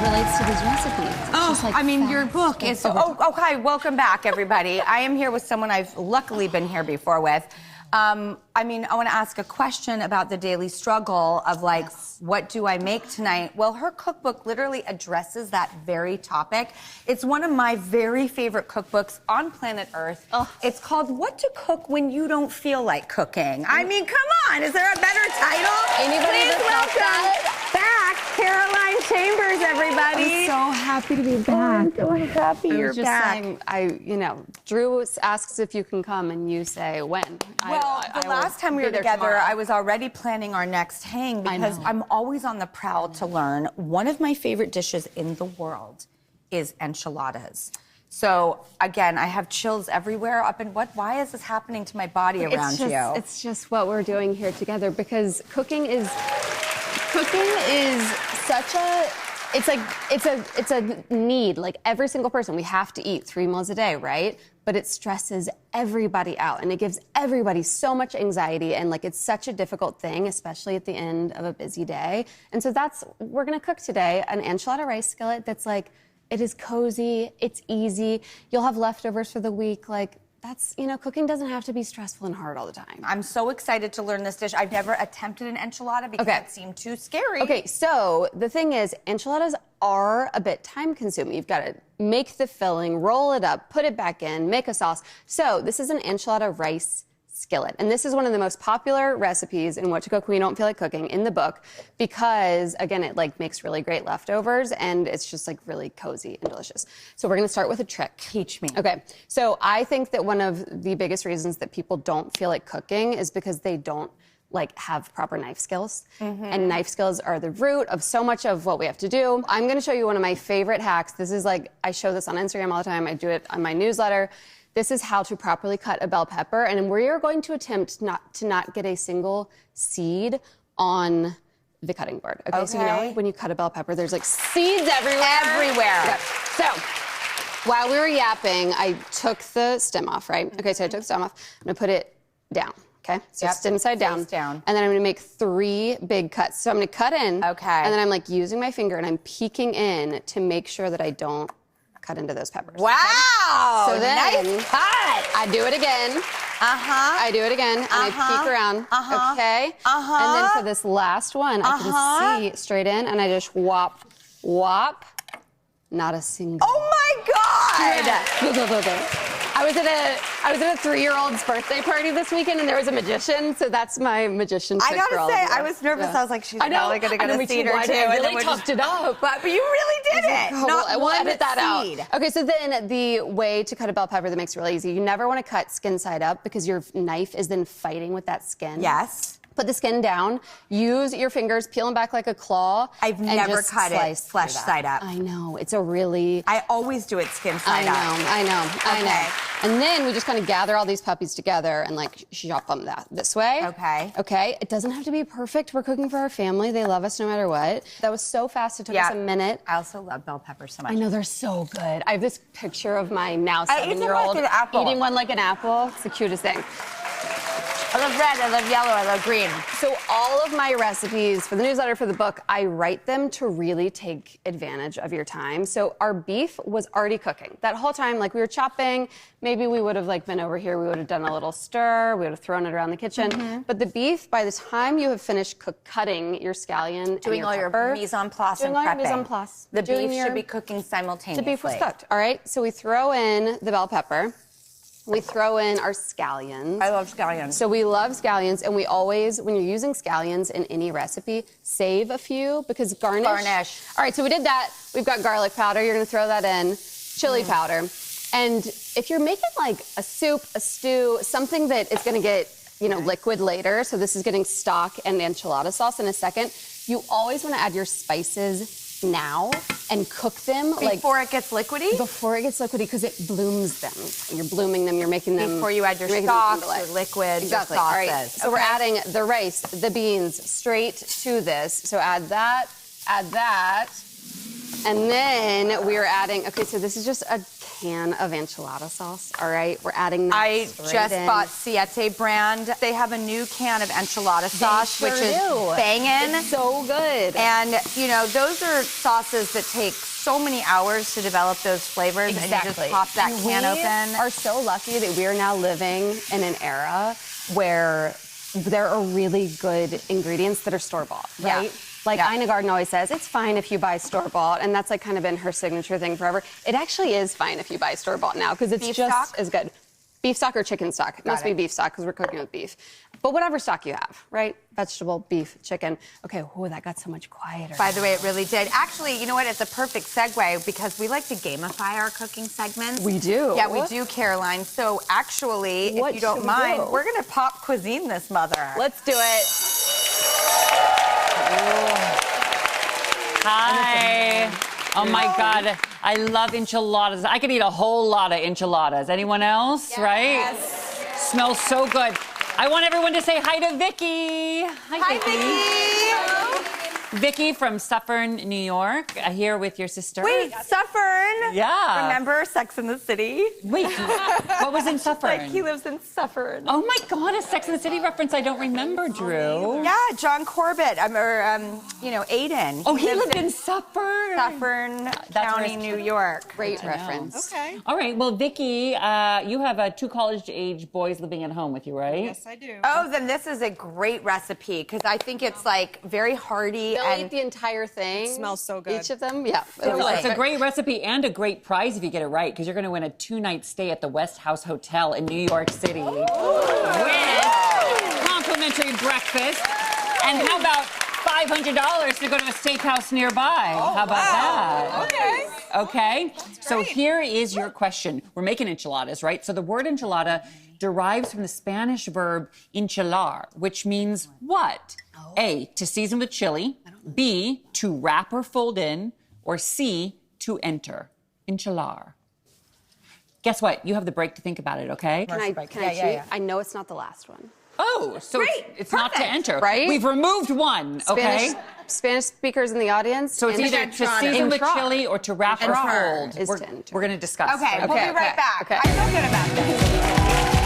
relates to these recipes. It's I mean, your book is... okay, welcome back, everybody. I am here with someone I've luckily been here before with. I mean, I want to ask a question about the daily struggle of, like, what do I make tonight? Well, her cookbook literally addresses that very topic. It's one of my very favorite cookbooks on planet Earth. It's called What to Cook When You Don't Feel Like Cooking. I mean, come on, is there a better title? Anybody Please welcome back Caroline Chambers, everybody. I'm so happy to be back. I'm so happy you're just back. saying, Drew asks if you can come, and you say when. Well, the last time we were together, I was already planning our next hang because I'm always on the prowl to learn. One of my favorite dishes in the world is enchiladas. So, again, I have chills everywhere up in why is this happening to my body around you? It's just what we're doing here together, because cooking is such a... It's a need. Like, every single person, we have to eat 3 meals a day, right? But it stresses everybody out, and it gives everybody so much anxiety, and, like, it's such a difficult thing, especially at the end of a busy day. And so we're gonna cook today an enchilada rice skillet that's, like, it is cozy, it's easy, you'll have leftovers for the week, like, that's, cooking doesn't have to be stressful and hard all the time. I'm so excited to learn this dish. I've never attempted an enchilada because it seemed too scary. Okay, so the thing is, enchiladas are a bit time consuming. You've got to make the filling, roll it up, put it back in, make a sauce. So this is an enchilada rice skillet. And this is one of the most popular recipes in What to Cook When You Don't Feel Like Cooking in the book because, again, it makes really great leftovers and it's just really cozy and delicious. So we're going to start with a trick. Teach me. Okay. So I think that one of the biggest reasons that people don't feel like cooking is because they don't have proper knife skills. And knife skills are the root of so much of what we have to do. I'm going to show you one of my favorite hacks. This is I show this on Instagram all the time. I do it on my newsletter. This is how to properly cut a bell pepper, and we are going to attempt not get a single seed on the cutting board. Okay. So when you cut a bell pepper, there's seeds everywhere. Yep. So while we were yapping, I took the stem off, right? Okay, so I took the stem off. I'm gonna put it down. Okay, so stem side down. And then I'm gonna make 3 big cuts. So I'm gonna cut in. Okay. And then I'm using my finger and I'm peeking in to make sure that I don't cut into those peppers. Wow! So then nice cut. I do it again. I do it again, and I peek around. Okay. And then for this last one, I can see straight in, and I just whop, whop. Not a single. Oh my God! I was at a 3-year-old's birthday party this weekend, and there was a magician, so that's my magician trick. I gotta say, I was nervous. I was like, she's probably gonna get a seed or two. I really toughed it up. But you really did it. We'll edit that out. Okay, so then the way to cut a bell pepper that makes it really easy, you never want to cut skin side up because your knife is then fighting with that skin. Yes. Put the skin down, use your fingers, peel them back like a claw. I've never cut it flesh side up. I know, it's a really... I always do it skin side up. I know. And then we just kind of gather all these puppies together and chop them this way. Okay, it doesn't have to be perfect. We're cooking for our family. They love us no matter what. That was so fast, it took us a minute. I also love bell peppers so much. I know, they're so good. I have this picture of my now 7-year-old eating one like an apple. It's the cutest thing. I love red, I love yellow, I love green. So all of my recipes for the newsletter, for the book, I write them to really take advantage of your time. So our beef was already cooking. That whole time, we were chopping, maybe we would have been over here, we would have done a little stir, we would have thrown it around the kitchen. But the beef, by the time you have finished cutting your scallion doing all your mise en place and prepping. The beef should be cooking simultaneously. The beef was cooked, all right? So we throw in the bell pepper. We throw in our scallions. I love scallions. So we love scallions, and we always, when you're using scallions in any recipe, save a few because garnish. All right, so we did that. We've got garlic powder. You're gonna throw that in. Chili powder. And if you're making a soup, a stew, something that is gonna get, liquid later, so this is getting stock and enchilada sauce in a second, you always wanna add your spices now and cook them before it gets liquidy? Before it gets liquidy, because it blooms them. You're blooming them, you're making them... Before you add your stock, your liquid, your sauces. All right. So we're adding the rice, the beans, straight to this. So add that, and then we are adding... Okay, so this is just a can of enchilada sauce, all right? We're adding that I straight just in. bought Siete brand. They have a new can of enchilada sauce, sure which is do. banging. It's so good. And, you know, those are sauces that take so many hours to develop those flavors. And you just pop that can open. We are so lucky that we are now living in an era where there are really good ingredients that are store-bought, right? Yeah. Like Ina Garten always says, it's fine if you buy store-bought, and that's like kind of been her signature thing forever. It actually is fine if you buy store-bought now, because it's Beef just stock? as good. Beef stock or chicken stock. It must be beef stock, because we're cooking with beef. But whatever stock you have, right? Vegetable, beef, chicken. Okay, oh, that got so much quieter. By the way, it really did. Actually, you know what? It's a perfect segue because we like to gamify our cooking segments. We do. Yeah, we do, Caroline. So actually, What if you don't should we mind, do? we're going to pop cuisine this mother. Let's do it. Hi. Oh my God, I love enchiladas. I could eat a whole lot of enchiladas. Anyone else, right? Smells so good. I want everyone to say hi to Vicky. Hi, Vicky. Vicky from Suffern, New York, here with your sister. Wait, Suffern. Yeah. Remember Sex and the City? Wait, what was in Suffern? Like he lives in Suffern. Oh my God, a Sex and the City reference I don't remember, Drew. Yeah, John Corbett, you know, Aiden. Oh, he lived in Suffern. Suffern County, New York. Great reference. Okay. All right, well, Vicky, you have two college-age boys living at home with you, right? Yes, I do. Oh, then this is a great recipe because I think it's like very hearty They'll and eat the entire thing. It smells so good. Each of them, yeah. It's a great recipe and a great prize if you get it right, because you're going to win a 2-night stay at the WestHouse Hotel in New York City with complimentary breakfast. And how about $500 to go to a steakhouse nearby? How about that? Okay. So here is your question. We're making enchiladas, right? So the word enchilada derives from the Spanish verb enchilar, which means what? A, to season with chili. B, to wrap or fold in. Or C, to enter. Enchilar. Guess what? You have the break to think about it, okay? Can I cheat? I know it's not the last one. Oh, so it's not to enter. Right? We've removed one, okay? Spanish speakers in the audience. So it's either to season with chili or to wrap or fold. Is to enter. We're going to discuss. Okay, we'll be right back. I feel good about this.